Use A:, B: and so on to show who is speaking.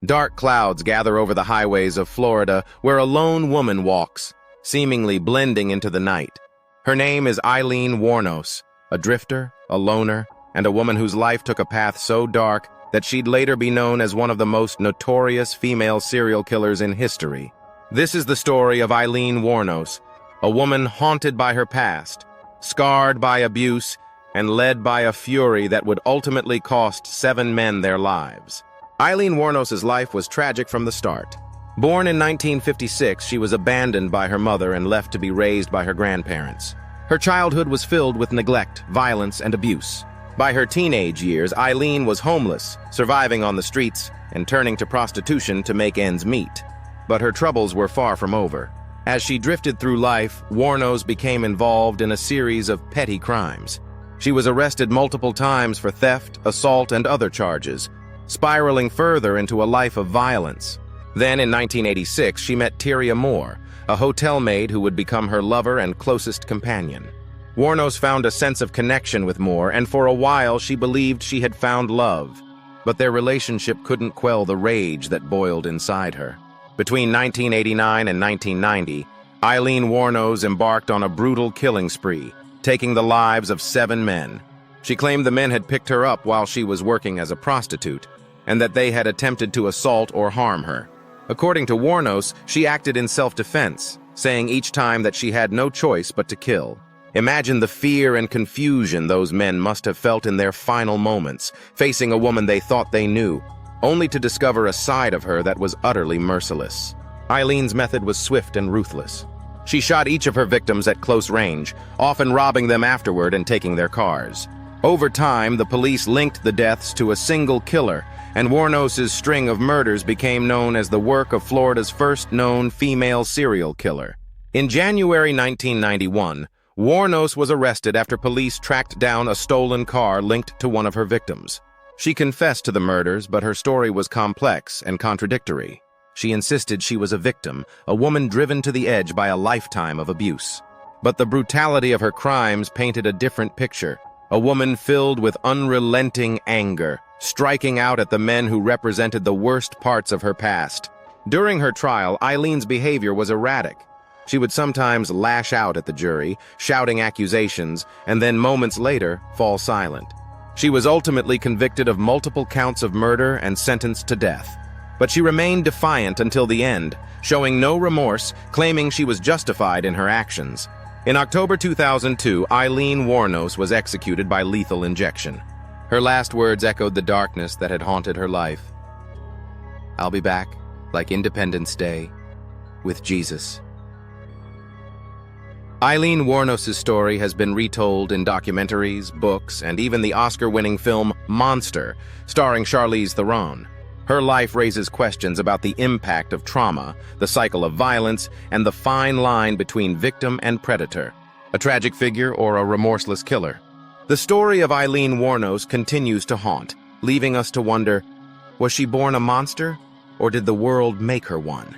A: Dark clouds gather over the highways of Florida, where a lone woman walks, seemingly blending into the night. Her name is Aileen Wuor, a drifter, a loner, and a woman whose life took a path so dark that she'd later be known as one of the most notorious female serial killers in history. This is the story of Aileen Wuor, a woman haunted by her past, scarred by abuse, and led by a fury that would ultimately cost 7 men their lives. Aileen Wuor's life was tragic from the start. Born in 1956, she was abandoned by her mother and left to be raised by her grandparents. Her childhood was filled with neglect, violence, and abuse. By her teenage years, Aileen was homeless, surviving on the streets, and turning to prostitution to make ends meet. But her troubles were far from over. As she drifted through life, Wuor became involved in a series of petty crimes. She was arrested multiple times for theft, assault, and other charges, spiraling further into a life of violence. Then, in 1986, she met Aileen Wuor, a hotel maid who would become her lover and closest companion. Wuor found a sense of connection with Wuor, and for a while she believed she had found love. But their relationship couldn't quell the rage that boiled inside her. Between 1989 and 1990, Aileen Wuor embarked on a brutal killing spree, taking the lives of 7 men. She claimed the men had picked her up while she was working as a prostitute, and that they had attempted to assault or harm her. According to Wuor, she acted in self-defense, saying each time that she had no choice but to kill. Imagine the fear and confusion those men must have felt in their final moments, facing a woman they thought they knew, only to discover a side of her that was utterly merciless. Aileen's method was swift and ruthless. She shot each of her victims at close range, often robbing them afterward and taking their cars. Over time, the police linked the deaths to a single killer, and Wuor's string of murders became known as the work of Florida's first known female serial killer. In January 1991, Wuor was arrested after police tracked down a stolen car linked to one of her victims. She confessed to the murders, but her story was complex and contradictory. She insisted she was a victim, a woman driven to the edge by a lifetime of abuse. But the brutality of her crimes painted a different picture, a woman filled with unrelenting anger, striking out at the men who represented the worst parts of her past. During her trial, Aileen's behavior was erratic. She would sometimes lash out at the jury, shouting accusations, and then moments later fall silent. She was ultimately convicted of multiple counts of murder and sentenced to death. But she remained defiant until the end, showing no remorse, claiming she was justified in her actions. In October 2002, Aileen Wuor was executed by lethal injection. Her last words echoed the darkness that had haunted her life. "I'll be back, like Independence Day, with Jesus." Aileen Wuor's story has been retold in documentaries, books, and even the Oscar-winning film Monster, starring Charlize Theron. Her life raises questions about the impact of trauma, the cycle of violence, and the fine line between victim and predator, a tragic figure or a remorseless killer. The story of Aileen Wuor continues to haunt, leaving us to wonder, was she born a monster, or did the world make her one?